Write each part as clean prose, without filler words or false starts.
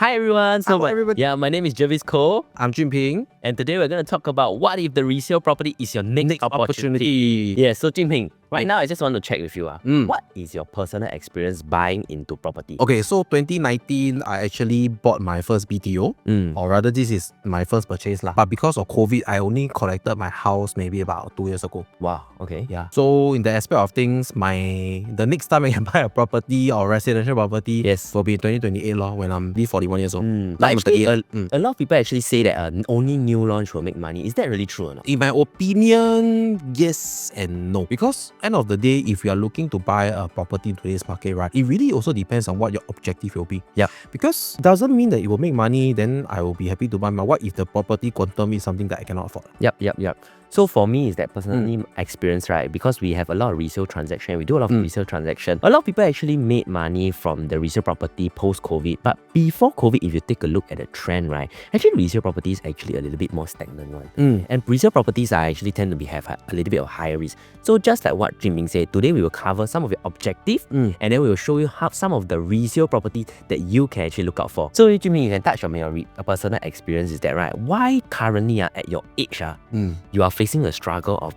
Hi everyone. Hello, everybody. Yeah, my name is Jervis Ko, I'm Junping. and today we're going to talk about what if the resale property is your next opportunity. Yeah, so Junping, right now I just want to check with you. What is your personal experience buying into property? Okay, so 2019, I actually bought my first BTO, or rather, this is my first purchase lah. But because of COVID, I only collected my house maybe about 2 years ago. Wow, okay. Yeah. So in the aspect of things, the next time I can buy a property or residential property, Yes. will be 2028 lor, when I'm 41 years old. But actually, a lot of people actually say that only new launch will make money. Is that really true or not? In my opinion, yes and no. Because end of the day, if you are looking to buy a property in today's market, right, it really also depends on what your objective will be. Yeah. Because doesn't mean that it will make money, then I will be happy to buy. But what if the property quantum is something that I cannot afford? Yep. So for me, is that personally experience, right? Because we have a lot of resale transaction, we do a lot of resale transaction. A lot of people actually made money from the resale property post-COVID. But before COVID, if you take a look at the trend, right, actually resale property is actually a little bit more stagnant one. And resale properties are actually tend to have a little bit of higher risk. So just like what Jinping said, today we will cover some of your objective, and then we will show you how some of the resale properties that you can actually look out for. So Jinping, you can touch on your personal experience, is that right? Why currently at your age, you are facing a struggle of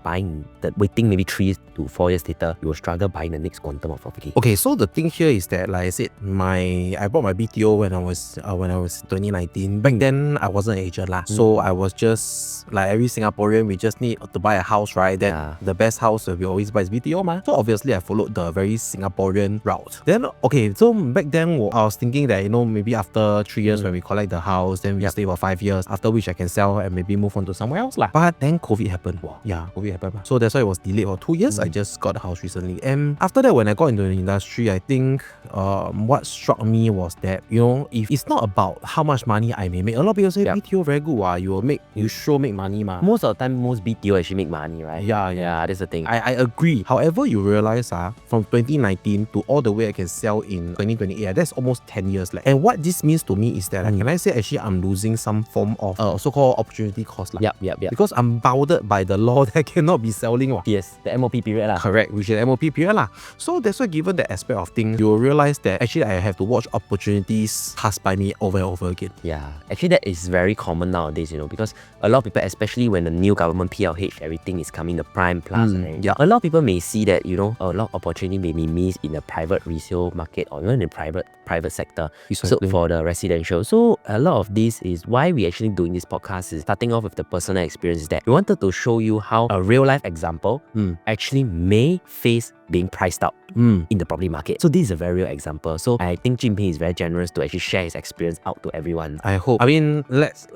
waiting maybe 3 to 4 years later, you will struggle buying the next quantum of property? Okay, so the thing here is that, like I said, I bought my BTO when I was 2019. Back then, I wasn't an agent lah. So I was just like every Singaporean, we just need to buy a house, right? Then the best house we always buy is BTO ma. So obviously, I followed the very Singaporean route. Then okay, so back then I was thinking that maybe after 3 years when we collect the house, then we stay for 5 years. After which I can sell and maybe move on to somewhere else lah. But then COVID happened. Yeah, COVID happened. So that's why it was delayed for 2 years. I just got the house recently. And after that, when I got into the industry, I think what struck me was that, if it's not about how much money I may make. A lot of people say BTO very good, you sure make money ma. Most of the time, most BTO actually make money, right? Yeah, that's the thing. I agree. However, you realize from 2019 to all the way I can sell in 2028, that's almost 10 years left. And what this means to me is that, can I say actually I'm losing some form of so-called opportunity cost? Yep. Because I'm bounded by the law that I cannot be selling. Yes, the MOP period lah. Correct, which is the MOP period lah. So that's why given that aspect of things, you will realize that actually I have to watch opportunities pass by me over and over again. Yeah, actually that is very common nowadays, because a lot of people, especially when the new government PLH, everything is coming the Prime Plus, right? Yeah. A lot of people may see that, a lot of opportunity may be missed in the private resale market or even in the private sector. So for the residential. So a lot of this is why we actually doing this podcast, is starting off with the personal experience, is that we wanted to show you how a real life example actually may face being priced out in the property market. So this is a very real example. So I think Jinping is very generous to actually share his experience out to everyone. I hope. I mean,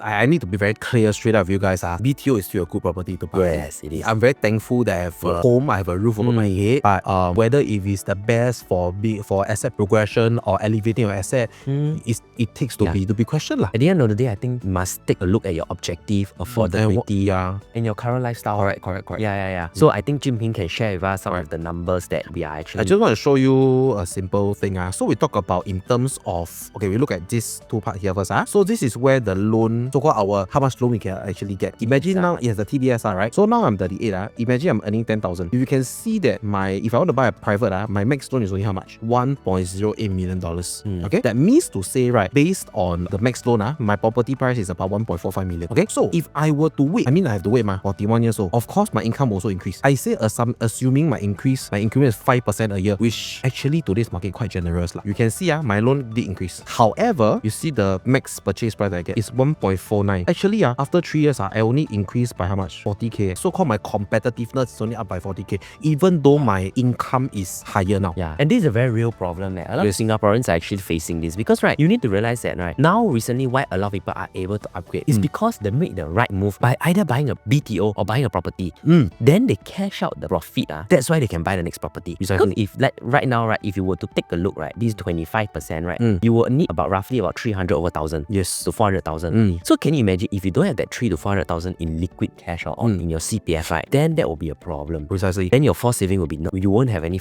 I need to be very clear straight up with you guys. BTO is still a good property to buy. Yes, it is. I'm very thankful that I have a home, I have a roof over my head. But whether if it's the best for asset progression or elevating your asset, it takes to be questioned lah. At the end of the day, I think you must take a look at your objective, affordability, and your current lifestyle. Correct. Yeah. So I think Jinping can share with us some of the numbers that we are actually... I just want to show you a simple thing. So we talk about in terms of, okay, we look at this two part here first. So this is where the loan, so-called how much loan we can actually get. Imagine now, yes, the TDS, right? So now I'm 38. Imagine I'm earning 10,000. You can see that if I want to buy a private, my max loan is only how much? $1.08 million. Okay? That means to say, right, based on the max loan, my property price is about 1.45 million. Okay? So if I were to wait, I have to wait, 41 years old. Of course, my income also increase. I say assuming my increment is 5% a year, which actually today's market quite generous. You can see my loan did increase. However, you see the max purchase price that I get is 1.49. Actually, after 3 years, I only increased by how much? 40k. So called my competitiveness is only up by 40k, even though my income is higher now. Yeah, and this is a very real problem. A lot of Singaporeans are actually facing this because, right, you need to realize that, right, now recently why a lot of people are able to upgrade is because they make the right move by either buying a BTO or buying a property. Then they cash out the profit. That's why they can buy the next property. Exactly. If right now, right, if you were to take a look, right, this 25%, right, you will need roughly about 300 over 1,000 to 400,000. So can you imagine if you don't have that 300 to 400,000 in liquid cash or in your CPF, right, then that will be a problem. Precisely. Then your forced saving will be you won't have any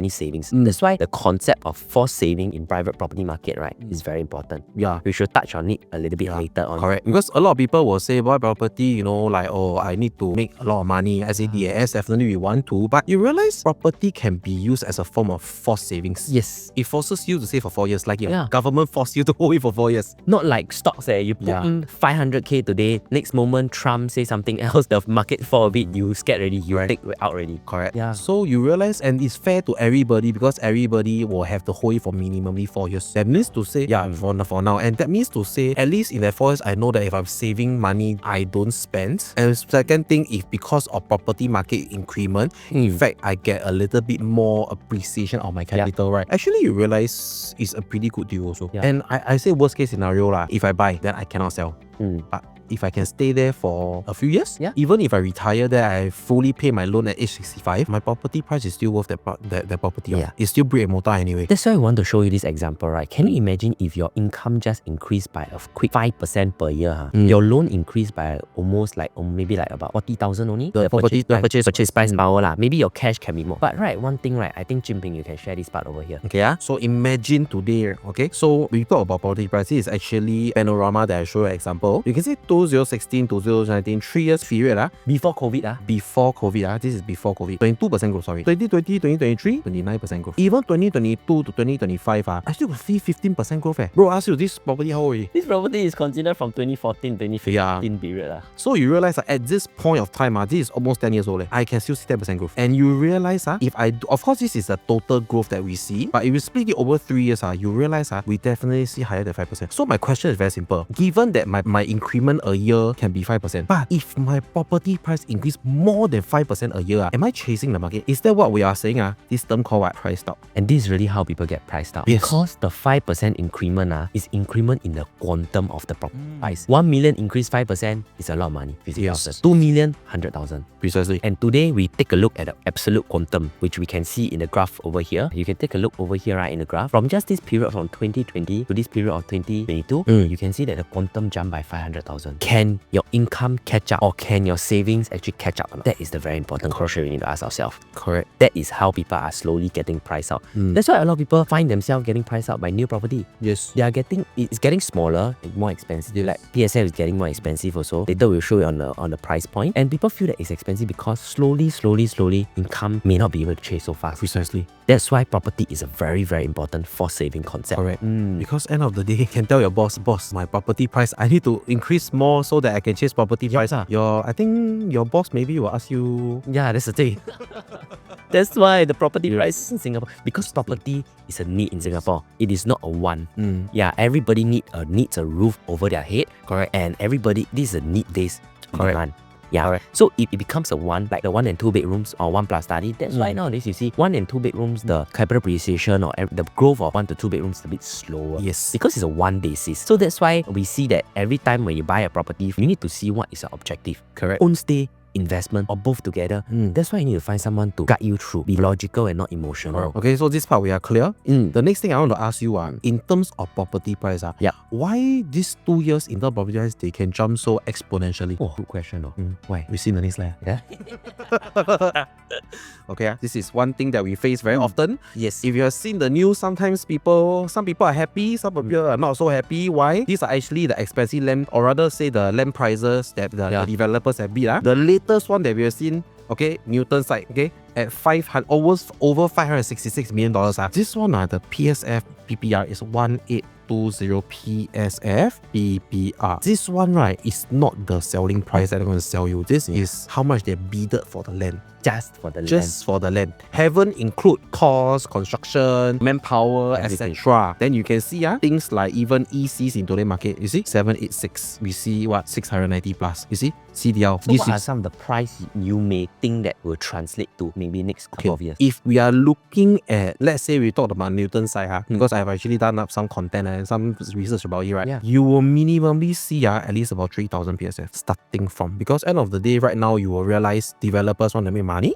savings. That's why the concept of forced saving in private property market, right, is very important. Yeah, we should touch on it a little bit later on. Correct. Because a lot of people will say buy property, I need to make a lot of money. As a DAS, definitely we want to, but you realize property property can be used as a form of forced savings. Yes. It forces you to save for 4 years, like your Yeah. government forced you to hold it for 4 years. Not like stocks, you put in 500k today, next moment Trump say something else, the market fall a bit, you scared already, you take it out already. Correct. Yeah. So you realize, and it's fair to everybody because everybody will have to hold it for minimally 4 years. That means to say, for now, and that means to say, at least in that 4 years, I know that if I'm saving money, I don't spend. And second thing, if because of property market increment, in fact, I get a little bit more appreciation of my capital, right? Actually, you realize it's a pretty good deal also. Yeah. And I say worst case scenario lah, if I buy, then I cannot sell. But if I can stay there for a few years, even if I retire there, I fully pay my loan at age 65, my property price is still worth that property. It's still brick and mortar anyway. That's why I want to show you this example, right? Can you imagine if your income just increased by a quick 5% per year, your loan increased by almost like maybe like about 40,000 only? The purchase price power lah. Maybe your cash can be more. But right, one thing, right, I think Jinping, you can share this part over here. Okay, so imagine today, okay, so we talk about property price. This is actually panorama that I show you an example. You can see 2016 to 2019, 3 years period. Before COVID, Before COVID, this is before COVID. 22% growth, sorry. 2020, 2023, 29% growth. Even 2022 to 2025, I still see 15% growth. Bro, ask you, this property how old are you? this property is considered from 2014, 2015 period. So you realize that at this point of time, this is almost 10 years old. I can still see 10% growth. And you realize, if I do, of course, this is the total growth that we see, but if you split it over 3 years, you realize we definitely see higher than 5%. So my question is very simple. Given that my increment a year can be 5%, but if my property price increase more than 5% a year, am I chasing the market? Is that what we are saying? This term called what? Priced out. And this is really how people get priced out. Yes. Because the 5% increment is increment in the quantum of the property price. 1 million increase 5% is a lot of money. 50,000. 2 million, 100,000. Precisely. And today we take a look at the absolute quantum, which we can see in the graph over here. You can take a look over here, right, in the graph. From just this period from 2020 to this period of 2022, you can see that the quantum jumped by 500,000. Can your income catch up, or can your savings actually catch up or not? That is the very important question we need to ask ourselves. Correct. That is how people are slowly getting priced out. That's why a lot of people find themselves getting priced out by new property. Yes. It's getting smaller and more expensive. Like PSF is getting more expensive also. Later we'll show you on the price point. And people feel that it's expensive because slowly, income may not be able to chase so fast. Precisely. That's why property is a very, very important for saving concept. Correct. Because end of the day, you can tell your boss, my property price, I need to increase more so that I can chase property price. I think your boss maybe will ask you. Yeah, that's the thing. That's why the property price in Singapore, because property is a need in Singapore. It is not a want. Yeah, everybody needs a roof over their head. Correct. And this is a need-based demand. Yeah. Correct. So if it becomes a one, like the 1 and 2 bedrooms or 1+ study, that's why nowadays you see 1 and 2 bedrooms, the capital appreciation or the growth of 1 to 2 bedrooms is a bit slower. Yes. Because it's a one basis. So that's why we see that every time when you buy a property, you need to see what is your objective. Correct. Own stay, investment, or both together. That's why you need to find someone to guide you through. Be logical and not emotional. Okay, so this part we are clear. The next thing I want to ask you, in terms of property price, why these 2 years in terms of property price they can jump so exponentially? Oh, good question. Why? We see the next slide. Yeah. Okay, this is one thing that we face very often. Yes. If you have seen the news, some people are happy, some people are not so happy. Why? These are actually the expensive land, or rather say the land prices that the developers have bid. The latest one that we have seen, okay, Newton site, okay, at over $566 million. This one, the PSF PPR is 1820 PSF PPR. This one, right, is not the selling price that they're going to sell you. This is how much they bidded for the land. Just for the land. Just for the land. Haven't include cost, construction, manpower, etc. Then you can see things like even ECs in today's market. You see 786. We see what 690 plus. You see CDL. So what are some of the price you may think that will translate to maybe next couple of years? If we are looking at, let's say we talked about Newton side, because I've actually done up some content and some research about it, right? Yeah. You will minimally see at least about 3,000 PSF starting from, because end of the day, right now you will realize developers want to make money,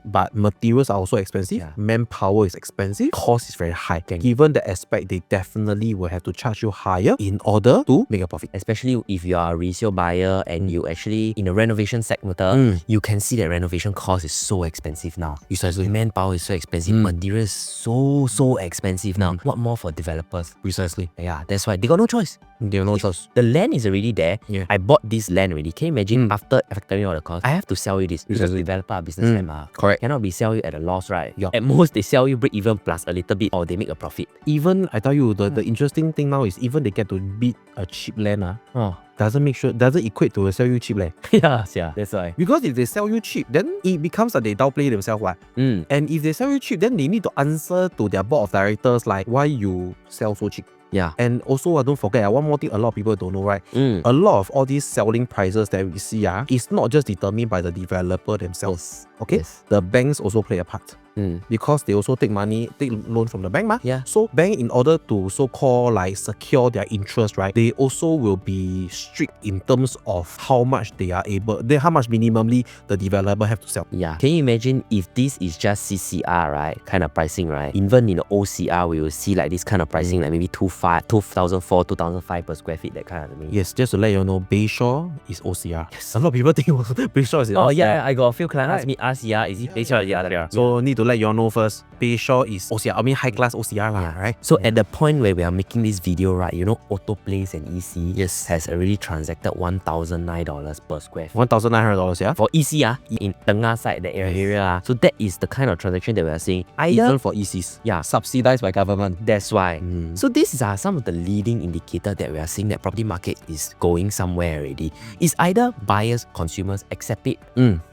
but materials are also expensive, manpower is expensive, cost is very high. Given the aspect, they definitely will have to charge you higher in order to make a profit. Especially if you are a resale buyer and you actually in a renovation sector, you can see that renovation cost is so expensive now. Precisely. Manpower is so expensive, materials is so expensive now. What more for developers? Precisely. Yeah, that's why they got no choice. They have no choice. The land is already there. Yeah. I bought this land already. Can you imagine after factoring all the costs, I have to sell you this because the developer are businessman. Correct. Cannot be sell you at a loss, right? Yeah. At most, they sell you break even plus a little bit or they make a profit. Even, I tell you, the interesting thing now is even they get to bid a cheap land, doesn't equate to sell you cheap land. Yeah, that's why. Because if they sell you cheap, then it becomes that they downplay themselves. And if they sell you cheap, then they need to answer to their board of directors like why you sell so cheap. Yeah. And also, don't forget, one more thing a lot of people don't know, right? A lot of all these selling prices that we see, is not just determined by the developer themselves. Okay? Yes. The banks also play a part. Because they also take loan from the bank. Yeah. So bank, in order to so-called like secure their interest, right, they also will be strict in terms of how much how much minimally the developer have to sell. Yeah. Can you imagine if this is just CCR, right? Kind of pricing, right? Even in the OCR, we will see like this kind of pricing, like maybe 2004, 2005 per square feet, that kind of thing. Yes, just to let you know, Bayshore is OCR. Yes. A lot of people think Bayshore is OCR. Oh yeah, I got a few clients ask me RCR, is it Bayshore? Yeah. So need to let you all know first, Bayshore is OCR. I mean high class OCR, right? So at the point where we are making this video, right, you know, Autoplace and EC has already transacted $1,009 per square feet. $1,900, yeah? For EC, in Tengah side, the area. So that is the kind of transaction that we are seeing. Even for ECs. Yeah. Subsidized by government. That's why. So these are some of the leading indicators that we are seeing that property market is going somewhere already. It's either buyers, consumers accept it,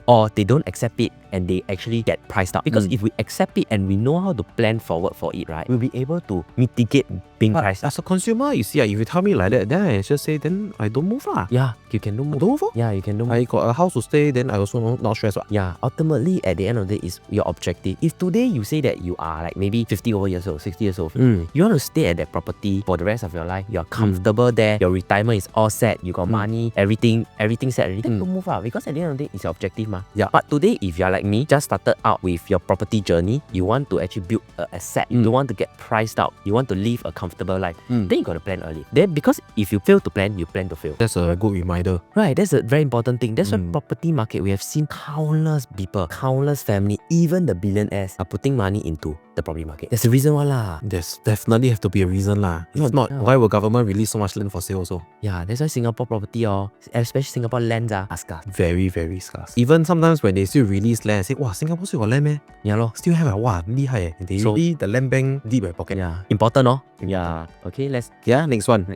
or they don't accept it and they actually get priced out. Because if we accept it and we know how to plan forward for it, right, we'll be able to mitigate being priced out. As a consumer, you see, if you tell me like that, then I just say, then I don't move. Yeah, you can don't move. Don't move? Yeah, you can don't move. I got a house to stay, then I also not stressed. Yeah, ultimately, at the end of the day, is your objective. If today you say that you are like maybe 50 over years old, 60 years old, you want to stay at that property for the rest of your life, you're comfortable there, your retirement is all set, you got money, everything set already, then don't move out. Because at the end of the day, it's your objective. Yeah. But today, if you're like me, just started out with your property journey, you want to actually build an asset, you don't want to get priced out, you want to live a comfortable life, then you got to plan early. Then because if you fail to plan, you plan to fail. That's a good reminder. Right, that's a very important thing. That's why property market, we have seen countless people, countless family, even the billionaires are putting money into the property market. There's a reason why lah. There's definitely have to be a reason lah. If not, why will government release so much land for sale also? Yeah, that's why Singapore property especially Singapore lands are scarce. Very, very scarce. Even sometimes when they still release land, I say, wow, Singapore still got land, man. Yeah lor. Still have wow, 厉害. They really, the land bank deep in pocket. Yeah, important Yeah. Okay, next one.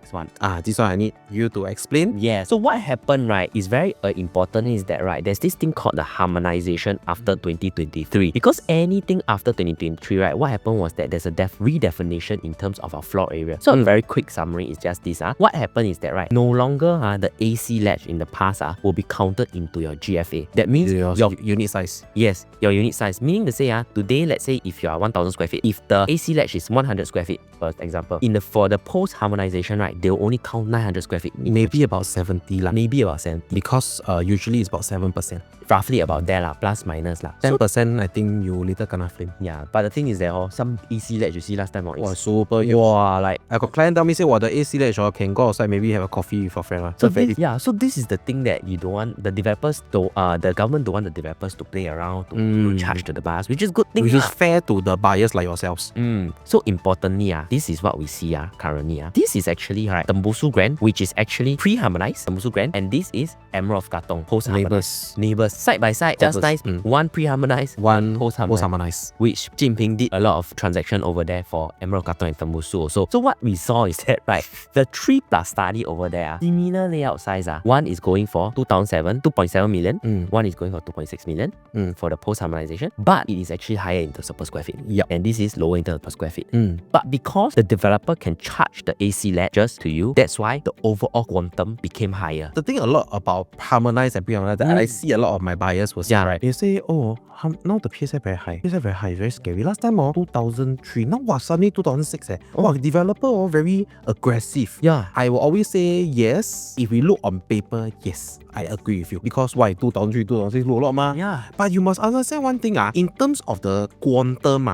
This one I need you to explain. Yeah. So what happened, right, is very important is that, right, there's this thing called the harmonization after 2023. Because anything after 2023, right, what happened was that there's a redefinition in terms of our floor area. So a very quick summary is just this. What happened is that, right, no longer the AC ledge in the past will be counted into your GFA. That means your unit size. Yes, your unit size. Meaning to say, today, let's say if you are 1,000 square feet, if the AC ledge is 100 square feet, for example, for the post harmonization, right, they'll only count 900 square feet. Maybe about 70 lah. Maybe about 70. Because usually it's about 7%. Roughly about there lah, plus minus lah. 10% I think you later kena flame. Yeah, but the thing is that some AC ledge you see last time, wow, super. Wow, like I got client tell me say, the AC ledge can go outside, maybe have a coffee with a friend. So this is the thing that you don't want the developers to the government don't want the developers to play around to charge to the buyers, which is good thing. Which is fair to the buyers like yourselves. So importantly, this is what we see currently. This is actually Tembusu Grand, which is actually pre-harmonized Tembusu Grand, and this is Emerald of Katong post-harmonized. Neighbors side by side, just nice. One pre-harmonized, one post-harmonized. Which Jinping did a lot of transaction over there for Emerald of Katong and Tembusu also. So what we saw is that, right, the 3+ study over there, similar layout size. One is going for 2.7 million. One is going for 2.6 million for the post-harmonization. But it is actually higher in terms of per square feet. Yep. And this is lower in terms of per square feet. But because the developer can charge the AC ledges to you, that's why the overall quantum became higher. The thing a lot about harmonized and pre-harmonized that I see a lot of my buyers will say, right, they say, now the PSF very high. PSF very high, very scary. Last time 2003, now suddenly 2006. Developer very aggressive. Yeah. I will always say yes. If we look on paper, yes, I agree with you. Because why? 2003, 2006 look a lot ma. Yeah. But you must understand one thing in terms of the quantum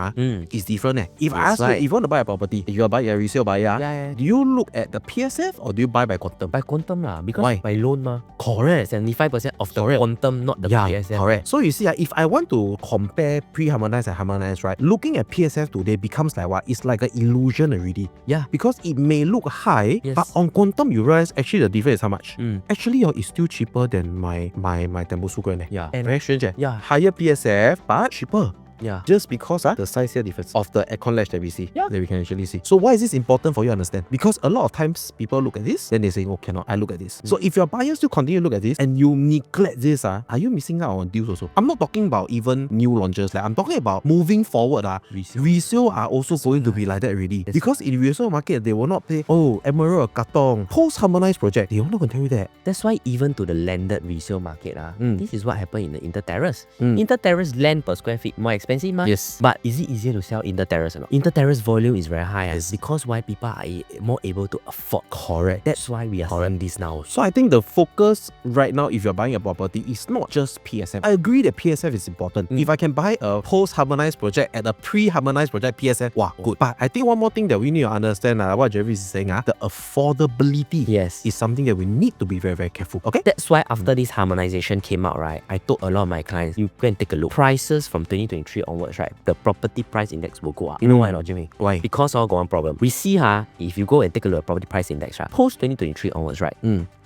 it's different. If I ask you, if you want to buy a property, if you are buying a resale buyer, do you look at the PSF or do you buy by quantum? By quantum lah, because why? By loan ma. Correct. 75% of the quantum, not the PSF. Correct. So you see, if I want to compare pre-harmonized and harmonized, right, looking looking at PSF today becomes like what? It's like an illusion already. Yeah. Because it may look high, Yes. but on quantum you realize actually the difference is how much? Mm. Actually, it's still cheaper than my Tembusu coin. Yeah. And very strange. Yeah. Higher PSF, but cheaper. Yeah. Just because the size here difference of the aircon latch that we see, Yeah. that we can actually see. So why is this important for you to understand? Because a lot of times people look at this, then they say, oh, cannot, I look at this. So if your buyers still continue to look at this and you neglect this, are you missing out on deals also? I'm not talking about even new launches, like I'm talking about moving forward. Resale are also going to be like that already. Because in resale market, they will not say, oh, Emerald or Katong, post-harmonized project. They will not going to tell you that. That's why even to the landed resale market, this is what happened in the inter-terrace. Mm. Inter-terrace land per square feet more expensive, ma? Yes. But is it easier to sell inter-terrace or not? Inter-terrace volume is very high. Because why people are more able to afford. Correct. That's why we are seeing this now. So I think the focus right now, if you're buying a property, is not just PSF. I agree that PSF is important. If I can buy a post-harmonized project at a pre-harmonized project PSF, wow, good. But I think one more thing that we need to understand, what Jervis is saying, the affordability is something that we need to be very, very careful. Okay? That's why after this harmonization came out, right, I told a lot of my clients, you go and take a look. Prices from 2023 onwards, right, the property price index will go up. You know why not, Jimmy? Why? Because got one problem. We see, if you go and take a look at property price index, right, post 2023 onwards, right,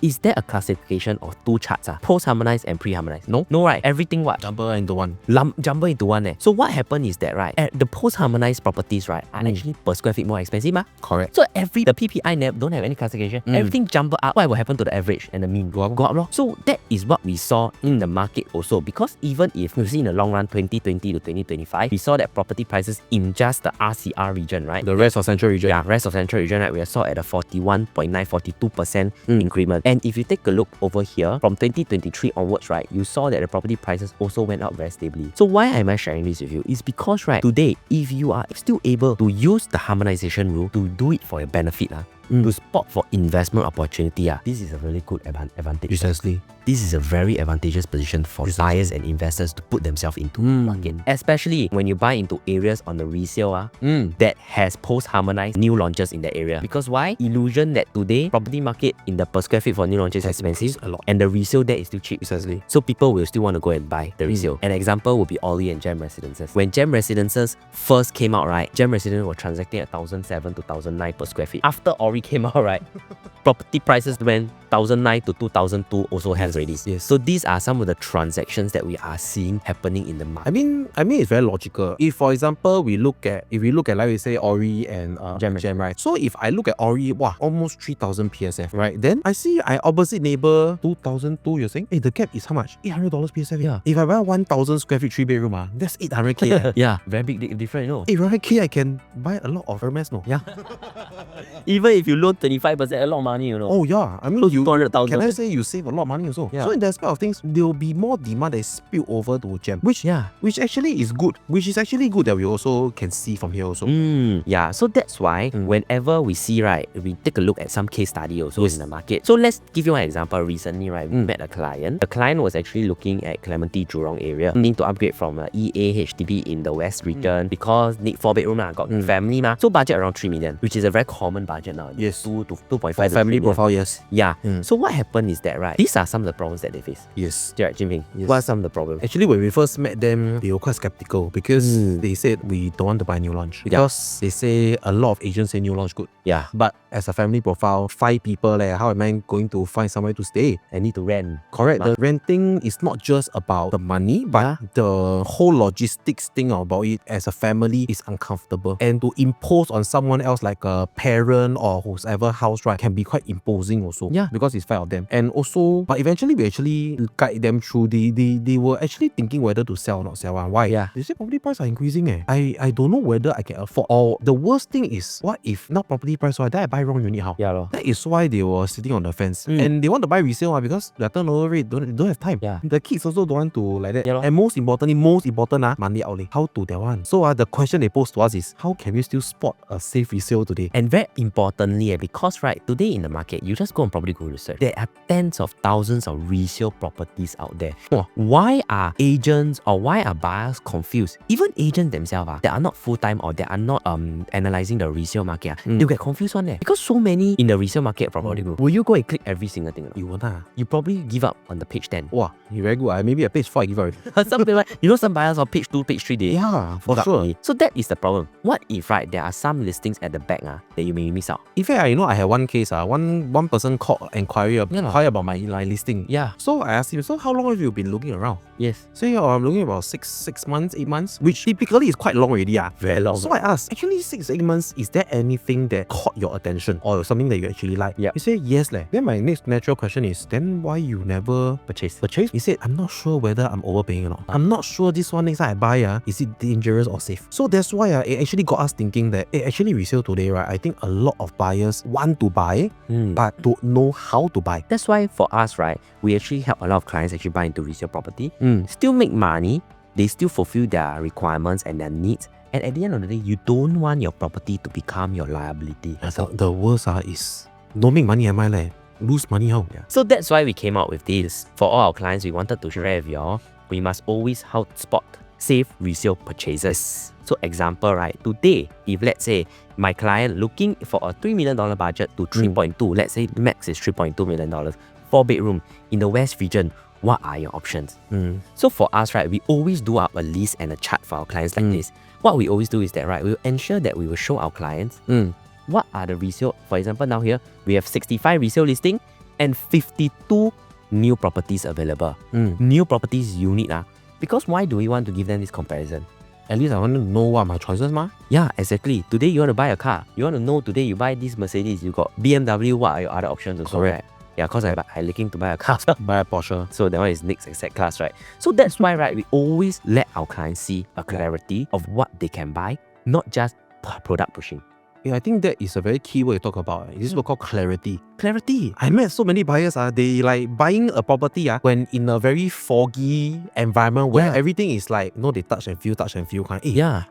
is there a classification of two charts? Post-harmonized and pre-harmonized? No, right. Everything what? Jumble into one. Jumble into one. So what happened is that, right, the post-harmonized properties, right, are actually per square feet more expensive. Correct. So the PPI don't have any classification. Everything jumble up. What will happen to the average and the mean? Go up. Lor. So that is what we saw in the market also. Because even if you see in the long run, 2020 to 2025, we saw that property prices in just the RCR region, right? The rest of central region. Yeah, rest of central region, right, we saw at a 41.9, 42% increment. And if you take a look over here, from 2023 onwards, right, you saw that the property prices also went up very stably. So why am I sharing this with you? It's because, right, today, if you are still able to use the harmonization rule to do it for your benefit, to spot for investment opportunity, this is a really good advantage. Precisely. This is a very advantageous position for buyers and investors to put themselves into the market. Especially when you buy into areas on the resale that has post-harmonized new launches in that area. Because why? Illusion that today, property market in the per square feet for new launches is expensive a lot. And the resale there is still cheap. Precisely. So people will still want to go and buy the resale. An example would be Ollie and Gem Residences. When Gem Residences first came out, right, Gem Residences were transacting at 1,007 to 1,009 per square feet. After Ori came out, right, property prices went 1,009 to 2,002 also has already. Yes. So these are some of the transactions that we are seeing happening in the market. I mean it's very logical. If for example we look at like we say Ori and Gem, right? So if I look at Ori, wow, almost 3,000 PSF, right? Then I see opposite neighbor 2,002. You're saying, hey, the gap is how much? $800 PSF. Yeah. If I buy 1,000 square feet 3-bedroom, that's 800K. Yeah, very big difference, you know. 800K, I can buy a lot of Hermes, no? Yeah. Even if you loan 25%, a lot of money, you know. Oh yeah, I mean, Close to 200,000. Can I say you save a lot of money also? Yeah. So in that aspect of things, there will be more demand that spill over to Gem, which actually is good. Which is actually good that we also can see from here also. Yeah, so that's why whenever we see, right, we take a look at some case study also in the market. So let's give you an example. Recently, right, we met a client. The client was actually looking at Clementi Jurong area, needing to upgrade from EA HDB in the West region because need 4-bedroom got family So budget around 3 million, which is a very common budget now. Yes. 2 to 2.5 to Family 3 million. profile, yes. Yeah. So what happened is that, right, these are some of the problems that they face. Yes. Right, Jimmy? Yes. What are some of the problems? Actually, when we first met them, they were quite skeptical because they said we don't want to buy new launch. Because they say a lot of agents say new launch good. Yeah. But as a family profile, 5 people, how am I going to find somewhere to stay? I need to rent. Correct. The renting is not just about the money, but the whole logistics thing about it as a family is uncomfortable. And to impose on someone else like a parent or whoever house, right, can be quite imposing also. Yeah. Because it's 5 of them. And also, but eventually we actually guide them through. They were actually thinking whether to sell or not sell. Why? Yeah. They say property price are increasing. I don't know whether I can afford. Or the worst thing is, what if not property price, then I buy wrong unit how? Yeah, lor. That is why they were sitting on the fence. And they want to buy resale because their turnover rate don't have time. Yeah. The kids also don't want to like that. Yeah, lor. And most important, monthly outlay. How to that one? So the question they pose to us is, how can we still spot a safe resale today? And very importantly, because right, today in the market, you just go on property Google research. There are tens of thousands of resale properties out there. Why are agents or why are buyers confused? Even agents themselves that are not full-time or they are not analyzing the resale market, they'll get confused on there. Because Because so many in the resale market property group, will you go and click every single thing? You won't You probably give up on the page 10. Wow, you very good. Maybe a page 4 I give out. Some people, some buyers on page 2, page 3, they Yeah, for fork sure. out. So that is the problem. What if, right, there are some listings at the back that you may miss out? In fact, I had one case, one person called inquiry about my listing. Yeah. So I asked him, so how long have you been looking around? Yes. So I'm looking about 6 months, 8 months, which typically is quite long already. Very long. So I asked, actually 6 8 months, is there anything that caught your attention or something that you actually like? Yep. He said yes. Then my next natural question is, then why you never Purchase. He said, I'm not sure whether I'm overpaying or not. I'm not sure this one next time I buy, is it dangerous or safe? So that's why it actually got us thinking that actually resale today, right? I think a lot of buyers want to buy, but don't know how to buy. That's why for us, right, we actually help a lot of clients actually buy into resale property, still make money, they still fulfill their requirements and their needs. And at the end of the day, you don't want your property to become your liability. The worst is don't make money, am I like? Lose money how? Yeah. So that's why we came out with this. For all our clients, we wanted to share with y'all, we must always how to spot safe resale purchases. So example, right, today, if let's say my client looking for a $3 million budget to 3.2, let's say max is $3.2 million, 4-bedroom in the West region, what are your options? So for us, right, we always do up a list and a chart for our clients like this. What we always do is that, right, we'll ensure that we will show our clients what are the resale. For example, now here, we have 65 resale listing and 52 new properties available. New properties unit. Because why do we want to give them this comparison? At least I want to know what my choices ma. Yeah, exactly. Today you want to buy a car. You want to know today you buy this Mercedes, you got BMW, what are your other options also, right? Yeah, because I'm looking to buy a car. Buy a Porsche. So that one is next exact class, right? So that's why, right, we always let our clients see a clarity of what they can buy, not just product pushing. Yeah, I think that is a very key word to talk about. This is what called clarity. Clarity. I met so many buyers, they like buying a property when in a very foggy environment where everything is like, they touch and feel kind.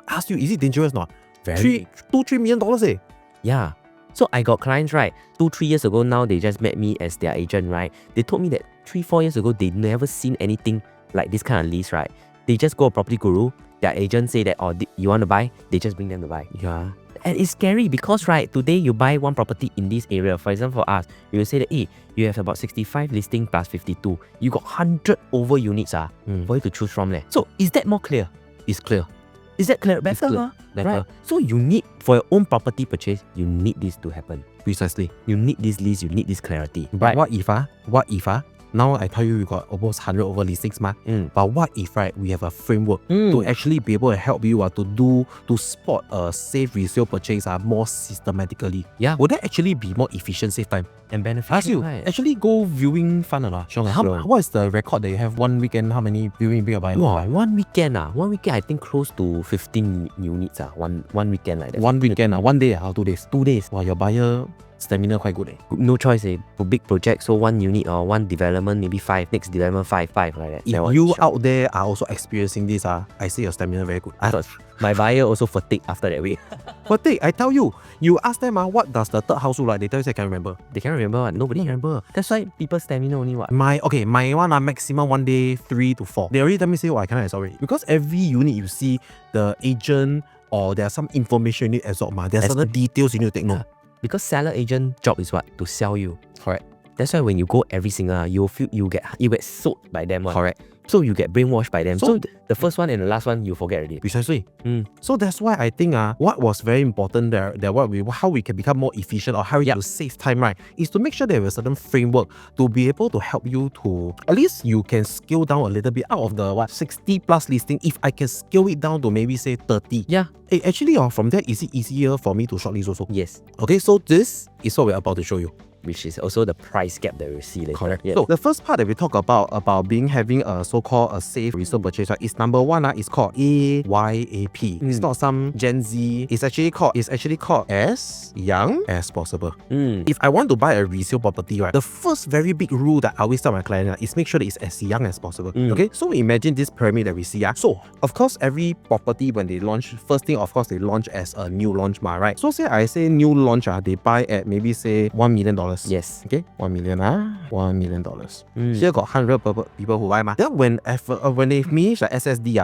Ask you, is it dangerous or not? Very. $3 million, Yeah. So I got clients, right, 2-3 years ago now, they just met me as their agent, right? They told me that 3-4 years ago, they never seen anything like this kind of lease, right? They just go a property guru, their agent say that, you want to buy? They just bring them to buy. Yeah. And it's scary because, right, today you buy one property in this area. For example, for us, you will say that, you have about 65 listing plus 52. You got 100 over units for you to choose from there. So is that more clear? It's clear. Is that clear? Better. Right? So you need, for your own property purchase, you need this to happen. Precisely. You need this list, you need this clarity. But what if now I tell you we got almost 100 over listings but what if, right, we have a framework to actually be able to help you to spot a safe resale purchase more systematically? Yeah. Would that actually be more efficient, save time? And beneficial. Ask you, actually go viewing fun or not? What is the record that you have one weekend? How many viewing you buy? Wow, one weekend I think close to 15 units one weekend like that. One weekend 1 day or 2 days? 2 days. Wow, your buyer stamina quite good. No choice. For big project, so one unit or one development, maybe 5. Next development 5 like that. If you out there are also experiencing this, I say your stamina very good. My buyer also fatigued after that week. Fatigue, I tell you, you ask them what does the third house look like? They tell you they can't remember. They can't remember what? Nobody can remember. That's why people stamina only what? My one maximum 1 day 3 to 4. They already tell me say, I cannot absorb it. Because every unit you see, the agent or there are some information you need to absorb. There are certain details you need to take note. Because seller agent job is what? To sell you. Correct. That's why when you go every single, you get sold by them. Correct. So you get brainwashed by them. So the first one and the last one you forget already. Precisely. So that's why I think what was very important there, how we can become more efficient or how we can save time, right, is to make sure there is a certain framework to be able to help you to, at least you can scale down a little bit out of the 60 plus listing. If I can scale it down to maybe say 30. Yeah. Actually from there, is it easier for me to shortlist also? Yes. Okay, so this is what we're about to show you. Which is also the price gap that we see later. Correct. So the first part that we talk about having a so-called a safe resale purchase, is number one is called AYAP. It's not some Gen Z. It's actually called as young as possible. If I want to buy a resale property, right, the first very big rule that I always tell my client is make sure that it's as young as possible. Okay, so imagine this pyramid that we see. So of course every property when they launch, first thing of course they launch as a new launch, right? So say I say new launch, they buy at maybe say $1 million Yes. Okay, $1 million. $1 million. Mm. Here got 100 people who buy. Then when they finish the SSD,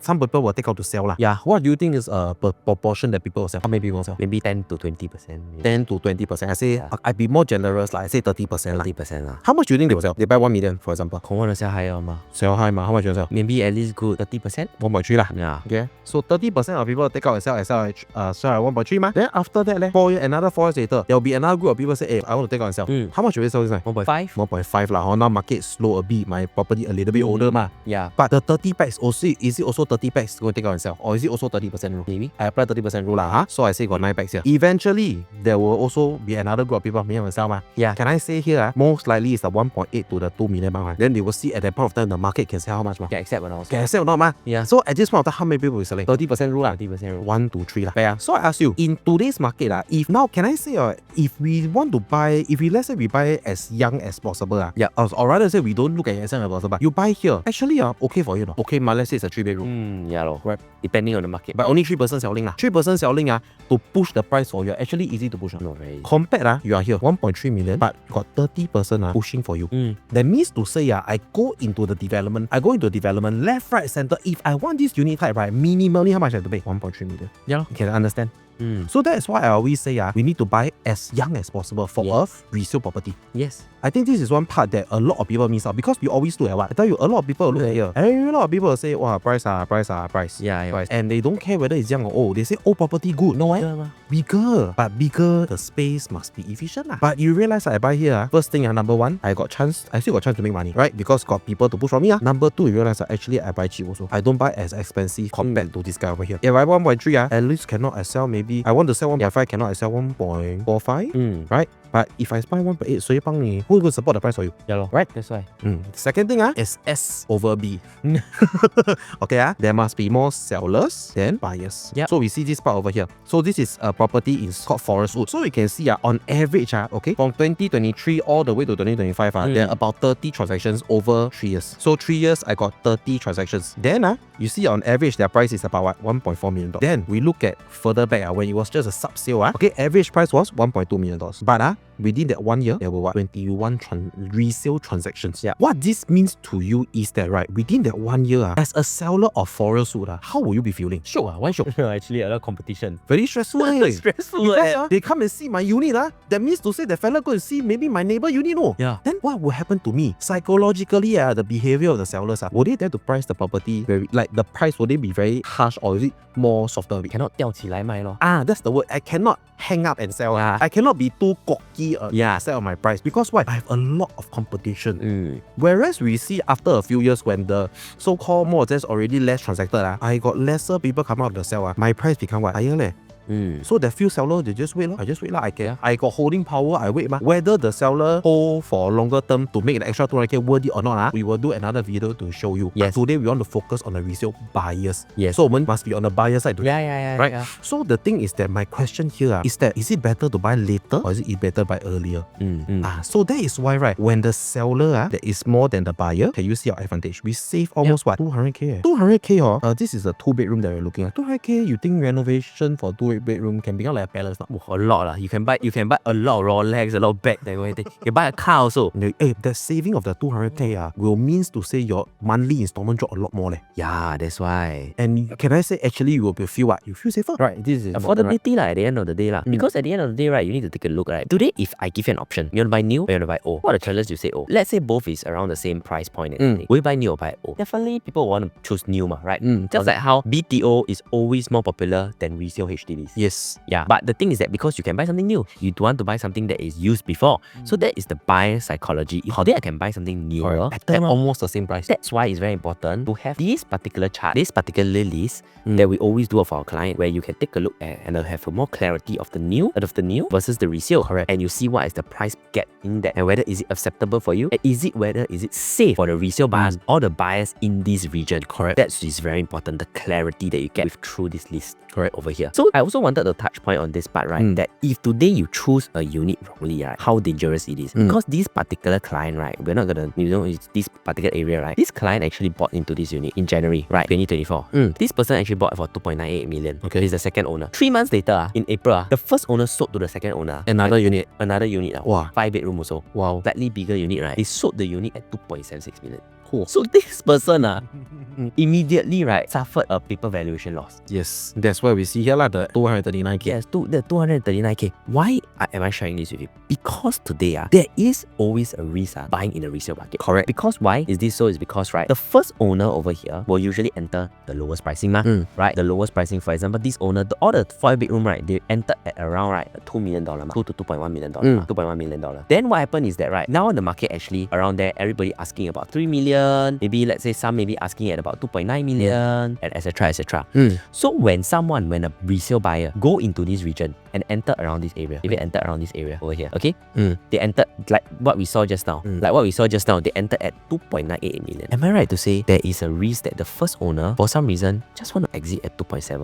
some people will take out to sell. Yeah, what do you think is a proportion that people will sell? How many people will sell? Maybe 10 to 20%. 10 to 20%. I say, I'd be more generous. I say 30%. 30% lah. How much do you think they will sell? They buy 1 million, for example. 恐望的 sell higher 嘛 Sell high, how much you sell? Maybe at least good 30%. 1.3 lah. Yeah. Okay, so 30% of people take out and sell at 1.3 ma. Then after that, another 4 years later, there will be another group of people say, hey, I want to take out and sell. How much will they sell this time? 1.5. 1.5 lah. Now market slow a bit, my property a little bit older ma. Yeah. But the 30 packs also, is it also 30 packs going to take out and sell? Or is it also 30% rule? Maybe. I apply 30% rule lah. So I say got 9 packs here. Eventually, there will also be another group of people may sell ma. Yeah. Can I say here, most likely it's the 1.8 to the 2 million mark. Then they will see at that point of time the market can sell how much ma. Can accept or not? Can accept or not ma? Yeah. So at this point of time, how many people will selling? 30% rule lah. 30% rule. 1 to 3 lah. Yeah. So I ask you, in today's market if now can I say if we want to buy, let's say we buy as young as possible yeah. or rather say we don't look at as young as possible, you buy here, actually okay for you no? Okay ma, let's say it's a 3-bedroom. Yeah lor. Right. Depending on the market. But only 3% selling lah. 3% selling to push the price for you, actually easy to push. Not very. Compared you are here 1.3 million, but got 30% pushing for you. That means to say I go into development left, right, center. If I want this unit type, right, minimally how much I have to pay? 1.3 million. Yeah. Can I understand? So that's why I always say we need to buy as young as possible for a resale property. Yes. I think this is one part that a lot of people miss out because we always look at what? I tell you, a lot of people look at here. A lot of people will say, wow, price. Yeah. Price. And they don't care whether it's young or old. They say, oh, property good. No, bigger. But bigger, the space must be efficient. But you realize I buy here, first thing, number one, I still got chance to make money, right? Because got people to push from me. Number two, you realize actually I buy cheap also. I don't buy as expensive compared to this guy over here. If I buy 1.3, at least cannot I sell maybe, I want to sell 1.5, cannot I sell 1.45, right? But if I buy 1.8, so who will support the price for you? Yeah lor. Right? That's why. Second thing is S over B. Okay, there must be more sellers than buyers. Yep. So we see this part over here. So this is a property in called Forestwood. So we can see on average, okay, from 2023 all the way to 2025, there are about 30 transactions over 3 years. So 3 years, I got 30 transactions. Then you see on average their price is about what? $1.4 million. Then we look at further back when it was just a sub sale. Okay, average price was $1.2 million. But within that 1 year, there were what? 21 resale transactions. Yeah. What this means to you is that within that 1 year, as a seller of Forestwood, how will you be feeling? Sure. Why sure? Actually, a lot of competition. Very stressful. Stressful. They come and see my unit. That means to say the fella go and see maybe my neighbor unit. No. Yeah. Then what will happen to me? Psychologically, the behavior of the sellers, will they dare to price the property very, the price, will they be very harsh or is it more softer? Cannot 吊起来卖咯. That's the word. I cannot hang up and sell. I cannot be too cocky sell my price because why? I have a lot of competition. Whereas we see after a few years when the so-called more or less already less transacted, I got lesser people come out to sell. My price become what? Higher. So the few sellers, they just wait. I just wait. I got holding power. I wait. Whether the seller hold for longer term to make the extra 200k worth it or not, we will do another video to show you. Yes. Today we want to focus on the resale buyers. Yes. So we must be on the buyer side. Yeah. Right. Yeah. So the thing is that my question here is it better to buy later or is it better to buy earlier? So that is why when the seller that is more than the buyer, can you see our advantage? We save almost what? 200k. 200k. This is a 2-bedroom that we're looking at. 200k. You think renovation for 2-bedroom can become like a palace? A lot. You can buy a lot of Rolex, a lot of bag. You can buy a car also. The saving of the 200k will means to say your monthly installment drop a lot more. Yeah, that's why. And can I say actually you will feel what? You feel safer. Right. This is affordability at the end of the day. Because at the end of the day, you need to take a look. Today, if I give you an option, you want to buy new or you want to buy old? What are the choices you say old? Let's say both is around the same price point. Will you buy new or buy old? Definitely people want to choose new, right? Just like how BTO is always more popular than resale HDBs. Yes. Yeah. But the thing is that because you can buy something new, you don't want to buy something that is used before. So that is the buyer psychology. If today I can buy something newer at almost the same price. That's why it's very important to have this particular chart, this particular list that we always do for our client, where you can take a look at and have more clarity of the new versus the resale. Correct. And you see what is the price gap in that and whether is it acceptable for you, and is it safe for the resale buyers or the buyers in this region. Correct. That is very important. The clarity that you get through this list. Correct. Over here. So I also also wanted to touch point on this part, right? That if today you choose a unit wrongly, right, how dangerous it is. Because this particular client, right, we're not gonna, it's this particular area, right? This client actually bought into this unit in January, right, 2024. This person actually bought for 2.98 million. Okay, he's the second owner. 3 months later, in April, the first owner sold to the second owner. Another unit. Another unit. Wow. 5-bedroom also. Wow. Slightly bigger unit, right? They sold the unit at 2.76 million. Cool. So this person immediately, right, suffered a paper valuation loss. Yes, that's why we see here the 239k. Yes, the 239k. Why am I sharing this with you? Because today, there is always a risk buying in the resale market. Correct. Because why is this so? Is because, right, the first owner over here will usually enter the lowest pricing, right? The lowest pricing, for example, this owner, all the 5-bedroom, right, they entered at around, right, $2 million, $2 to $2.1 million, $2.1 million. Then what happened is that, right, now in the market actually around there, everybody asking about 3 million. Maybe let's say some maybe asking at about 2.9 million, and etc. etc. So when a resale buyer go into this region and enter around this area, if they enter around this area over here, okay, they entered like what we saw just now, they entered at 2.98 million. Am I right to say there is a risk that the first owner for some reason just want to exit at 2.7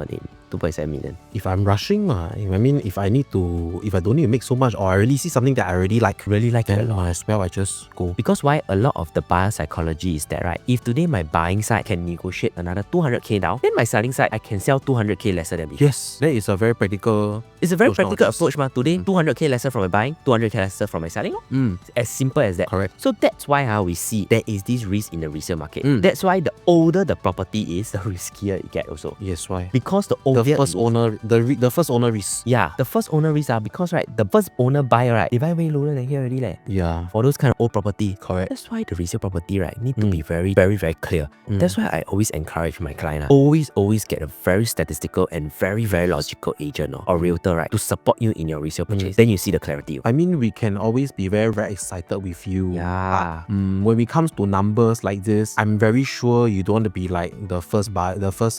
million? If I'm rushing, if I don't need to make so much, or I really see something that I really like, then as well I just go. Because why a lot of the buyer psychology is that, right, if today my buying side can negotiate another 200k down, then my selling side I can sell 200k lesser than before. Yes, that is a very practical. It's a very practical approach, Today 200k lesser from my buying, 200k lesser from my selling. It's as simple as that. Correct. So that's why we see there is this risk in the resale market. That's why the older the property is, the riskier it gets also. Yes, why? Because the older the first owner risk. Yeah, the first owner risk because, right, the first owner buyer, right, they buy way lower than here already. Yeah. For those kind of old property. Correct. That's why the resale property, right, need to be very, very, very clear. That's why I always encourage my client, always get a very statistical and very, very logical agent or realtor, right, to support you in your resale purchase. Then you see the clarity. I mean, we can always be very, very excited with you. Yeah. When it comes to numbers like this, I'm very sure you don't want to be like the first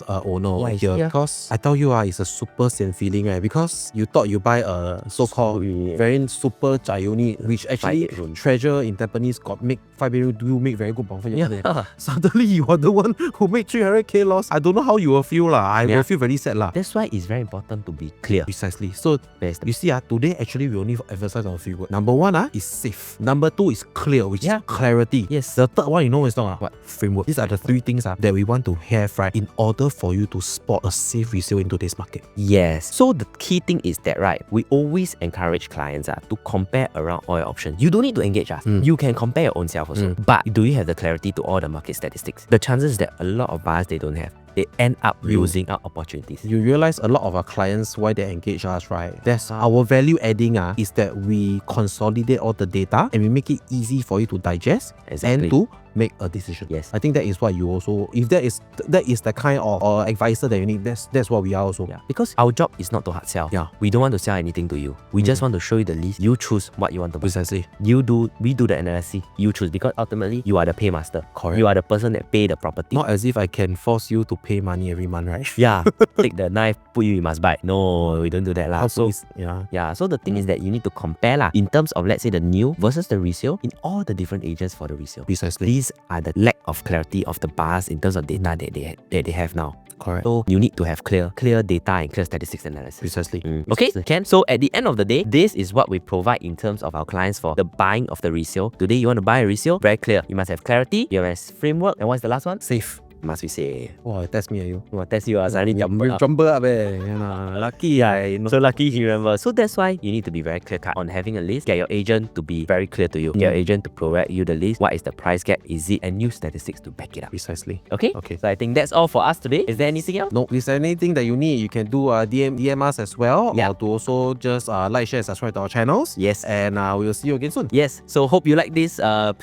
owner over here. Because I tell you, it's a super sian feeling, right? Because you thought you buy a so-called very super chai unit, which actually Treasure in Tampines got make 5-bedroom do make very good profit. Yeah. Suddenly you are the one who made 300k loss. I don't know how you will feel I will feel very sad That's why it's very important to be clear. Precisely. So you see today actually we only emphasize on a few words. Number one is safe. Number two is clear, which is clarity. Yes. The third one, is not what? Framework. These are the three things that we want to have, right, in order for you to spot a safe resale in today's market. Yes. So the key thing is that, right, we always encourage clients to compare around all your options. You don't need to engage us. You can compare your own self also. But do you have the clarity to all the market statistics? The chances that a lot of buyers, they don't have. They end up losing out opportunities. You realize a lot of our clients, why they engage us, right? That's our value adding is that we consolidate all the data and we make it easy for you to digest and to make a decision. Yes. I think that is what you also, if that is the kind of advisor that you need, that's what we are also. Yeah. Because our job is not to hard sell. Yeah. We don't want to sell anything to you. We just want to show you the list. You choose what you want to buy. Precisely. We do the analysis. You choose, because ultimately you are the paymaster. Correct. You are the person that pay the property. Not as if I can force you to pay money every month, right? Yeah. Take the knife, put you must buy. No, we don't do that So so the thing is that you need to compare in terms of, let's say, the new versus the resale in all the different agents for the resale. Precisely. These are the lack of clarity of the buyers in terms of data that they have now. Correct. So you need to have clear data and clear statistics analysis. Precisely. Okay, Ken. So at the end of the day, this is what we provide in terms of our clients for the buying of the resale. Today you want to buy a resale, very clear. You must have clarity, you must have framework, and what's the last one? Safe. Must be safe. Wow, test me you. Test you suddenly jumble up lucky so lucky he remember. So that's why you need to be very clear cut on having a list. Get your agent to be very clear to you. Get your agent to provide you the list. What is the price gap? Is it? And new statistics to back it up. Precisely. Okay? So I think that's all for us today. Is there anything else? No, if there's anything that you need, you can do DM us as well. Yeah. Or to also just like, share, subscribe to our channels. Yes. And we'll see you again soon. Yes. So hope you like this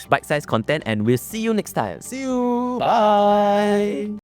bite-sized content, and we'll see you next time. See you. Bye.